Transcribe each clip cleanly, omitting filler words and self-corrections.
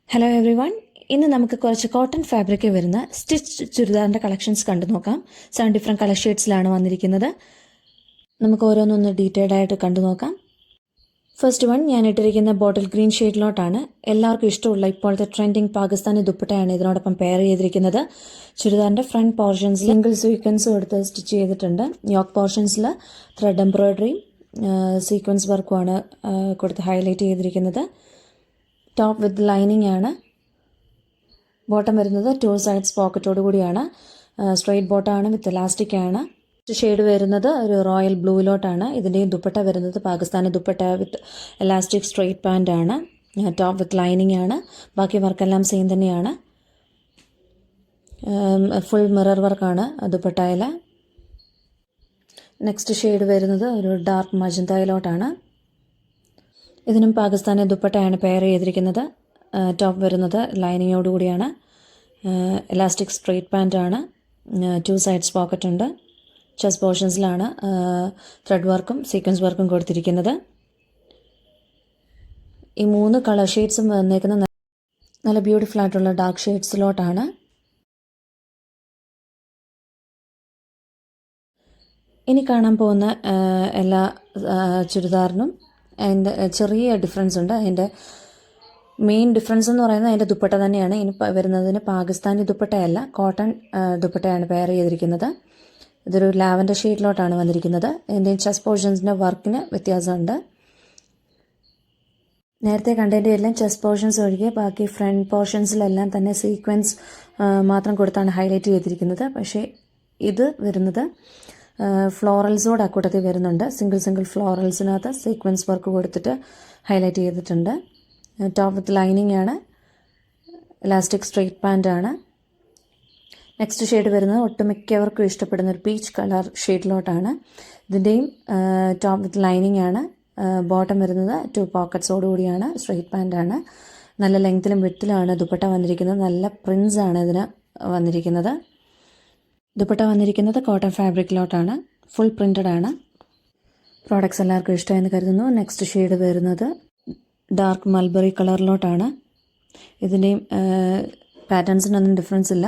Hello every one. ഇന്ന് നമുക്ക് കുറച്ച് കോട്ടൺ ഫാബ്രിക് വരുന്ന സ്റ്റിച്ച് ചുരിദാറിൻ്റെ കളക്ഷൻസ് കണ്ടു നോക്കാം. 7 ഡിഫറെൻറ്റ് കളർ ഷെയ്ഡ്സിലാണ് വന്നിരിക്കുന്നത്. നമുക്ക് ഓരോന്നൊന്ന് ഡീറ്റെയിൽഡ് ആയിട്ട് കണ്ടു നോക്കാം. ഫസ്റ്റ് വൺ ഞാൻ ഇട്ടിരിക്കുന്ന ബോട്ടിൽ ഗ്രീൻ ഷെയ്ഡിലോട്ടാണ്. എല്ലാവർക്കും ഇഷ്ടമുള്ള ഇപ്പോഴത്തെ ട്രെൻഡിങ് പാകിസ്ഥാനി ദുപ്പട്ടയാണ് ഇതിനോടൊപ്പം പെയർ ചെയ്തിരിക്കുന്നത്. ചുരിദാറിൻ്റെ ഫ്രണ്ട് പോർഷൻസിൽ സിംഗിൾ സീക്വൻസ് കൊടുത്ത് സ്റ്റിച്ച് ചെയ്തിട്ടുണ്ട്. യോക്ക് പോർഷൻസിൽ ത്രെഡ് എംബ്രോയ്ഡറിയും സീക്വൻസ് വർക്കുമാണ് കൊടുത്ത് ഹൈലൈറ്റ് ചെയ്തിരിക്കുന്നത്. ടോപ്പ് വിത്ത് ലൈനിങ് ആണ്. ബോട്ടം വരുന്നത് 2 സൈഡ്സ് പോക്കറ്റോട് കൂടിയാണ്. സ്ട്രെയിറ്റ് ബോട്ടമാണ് വിത്ത് ഇലാസ്റ്റിക് ആണ്. ഷെയ്ഡ് വരുന്നത് ഒരു റോയൽ ബ്ലൂയിലോട്ടാണ്. ഇതിൻ്റെയും ദുപ്പട്ട വരുന്നത് പാകിസ്ഥാനി ദുപ്പട്ട വിത്ത് ഇലാസ്റ്റിക് സ്ട്രെയിറ്റ് പാൻ്റ് ആണ്. ടോപ്പ് വിത്ത് ലൈനിങ് ആണ്. ബാക്കി വർക്കെല്ലാം സെയിം തന്നെയാണ്. ഫുൾ മിറർ വർക്കാണ് ദുപ്പട്ടയിൽ. നെക്സ്റ്റ് ഷെയ്ഡ് വരുന്നത് ഒരു ഡാർക്ക് മജന്തയിലോട്ടാണ്. ഇതിനും പാകിസ്ഥാനി ദുപ്പട്ടയാണ് പെയർ ചെയ്തിരിക്കുന്നത്. ടോപ്പ് വരുന്നത് ലൈനിങ്ങോട് കൂടിയാണ്. ഇലാസ്റ്റിക് സ്ട്രെയിറ്റ് പാൻ്റ് ആണ്. 2 സൈഡ്സ് പോക്കറ്റ് ഉണ്ട്. ചെസ്റ്റ് പോർഷൻസിലാണ് ത്രെഡ് വർക്കും സീക്വൻസ് വർക്കും കൊടുത്തിരിക്കുന്നത്. ഈ 3 കളർ ഷെയ്ഡ്സും വന്നേക്കുന്ന നല്ല ബ്യൂട്ടിഫുൾ ആയിട്ടുള്ള ഡാർക്ക് ഷെയ്ഡ്സിലോട്ടാണ്. ഇനി കാണാൻ പോകുന്ന എല്ലാ ചുരിദാറിനും അതിൻ്റെ ചെറിയ ഡിഫറൻസ് ഉണ്ട്. അതിൻ്റെ മെയിൻ ഡിഫറൻസ് എന്ന് പറയുന്നത് അതിൻ്റെ ദുപ്പട്ട തന്നെയാണ്. ഇനി വരുന്നതിന് പാകിസ്ഥാനി ദുപ്പട്ടയല്ല, കോട്ടൺ ദുപ്പട്ടയാണ് പെയർ ചെയ്തിരിക്കുന്നത്. ഇതൊരു ലാവൻഡർ ഷെയ്ഡിലോട്ടാണ് വന്നിരിക്കുന്നത്. ഇതിൻ്റെ ചെസ്റ്റ് പോർഷൻസിൻ്റെ വർക്കിന് വ്യത്യാസമുണ്ട്. നേരത്തെ കണ്ടതിൻ്റെ എല്ലാം ചെസ്റ്റ് പോർഷൻസ് ഒഴികെ ബാക്കി ഫ്രണ്ട് പോർഷൻസിലെല്ലാം തന്നെ സീക്വൻസ് മാത്രം കൊടുത്താണ് ഹൈലൈറ്റ് ചെയ്തിരിക്കുന്നത്. പക്ഷേ ഇത് വരുന്നത് ഫ്ലോറൽസോട് അക്കൂട്ടത്തിൽ വരുന്നുണ്ട്. സിംഗിൾ ഫ്ലോറൽസിനകത്ത് സീക്വൻസ് വർക്ക് കൊടുത്തിട്ട് ഹൈലൈറ്റ് ചെയ്തിട്ടുണ്ട്. ടോപ്പ് വിത്ത് ലൈനിങ് ആണ്. ഇലാസ്റ്റിക് സ്ട്രെയിറ്റ് പാൻ്റ് ആണ്. നെക്സ്റ്റ് ഷെയ്ഡ് വരുന്നത് ഒട്ടുമിക്കവർക്കും ഇഷ്ടപ്പെടുന്ന ഒരു പീച്ച് കളർ ഷെയ്ഡിലോട്ടാണ്. ഇതിൻ്റെയും ടോപ്പ് വിത്ത് ലൈനിങ് ആണ്. ബോട്ടം വരുന്നത് 2 പോക്കറ്റ്സോട് കൂടിയാണ്. സ്ട്രെയിറ്റ് പാൻ്റ് ആണ്. നല്ല ലെങ്ത്തിലും വിട്ടിലുമാണ് ദുപ്പട്ട വന്നിരിക്കുന്നത്. നല്ല പ്രിൻസ് ആണ് ഇതിന് വന്നിരിക്കുന്നത്. ദുപ്പട്ട വന്നിരിക്കുന്നത് കോട്ടൺ ഫാബ്രിക്കിലോട്ടാണ്. ഫുൾ പ്രിൻറ്റഡ് ആണ്. പ്രോഡക്ട്സ് എല്ലാവർക്കും ഇഷ്ടമായെന്ന് കരുതുന്നു. നെക്സ്റ്റ് ഷെയ്ഡ് വരുന്നത് ഡാർക്ക് മൾബറി കളറിലോട്ടാണ്. ഇതിൻ്റെയും പാറ്റേൺസിനൊന്നും ഡിഫറൻസ് ഇല്ല.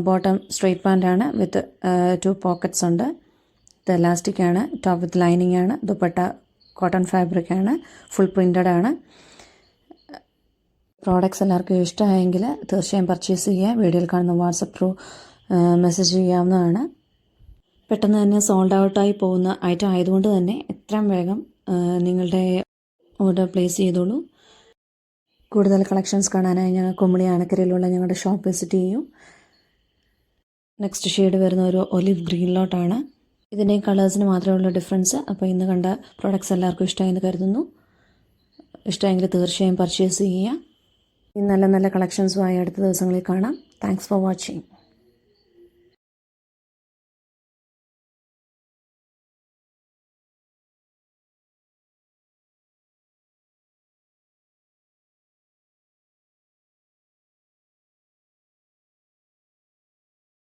ബോട്ടം സ്ട്രെയിറ്റ് പാൻ്റ് ആണ് വിത്ത് 2 പോക്കറ്റ്സ് ഉണ്ട്. ഇത് എലാസ്റ്റിക് ആണ്. ടോപ്പ് വിത്ത് ലൈനിങ് ആണ്. ദുപ്പട്ട കോട്ടൺ ഫാബ്രിക് ആണ്. ഫുൾ പ്രിൻറ്റഡ് ആണ്. പ്രോഡക്ട്സ് എല്ലാവർക്കും ഇഷ്ടമായെങ്കിൽ തീർച്ചയായും പർച്ചേസ് ചെയ്യുക. വീഡിയോയിൽ കാണുന്ന വാട്സപ്പ് ത്രൂ മെസ്സേജ് ചെയ്യാവുന്നതാണ്. പെട്ടെന്ന് തന്നെ സോൾഡ് ഔട്ടായി പോകുന്ന ഐറ്റം ആയതുകൊണ്ട് തന്നെ എത്രയും വേഗം നിങ്ങളുടെ ഓർഡർ പ്ലേസ് ചെയ്തോളൂ. കൂടുതൽ കളക്ഷൻസ് കാണാനായി ഞങ്ങൾ കുമളി ആനക്കരയിലുള്ള ഞങ്ങളുടെ ഷോപ്പ് വിസിറ്റ് ചെയ്യൂ. നെക്സ്റ്റ് ഷെയ്ഡ് വരുന്ന ഒരു ഒലിവ് ഗ്രീനിലോട്ടാണ്. ഇതിൻ്റെയും കളേഴ്സിന് മാത്രമേ ഉള്ളൂ ഡിഫറൻസ്. അപ്പോൾ ഇന്ന് കണ്ട പ്രോഡക്ട്സ് എല്ലാവർക്കും ഇഷ്ടമായെന്ന് കരുതുന്നു. ഇഷ്ടമെങ്കിൽ തീർച്ചയായും പർച്ചേസ് ചെയ്യുക. ഈ നല്ല കളക്ഷൻസുമായി അടുത്ത ദിവസങ്ങളിൽ കാണാം. Thanks for watching.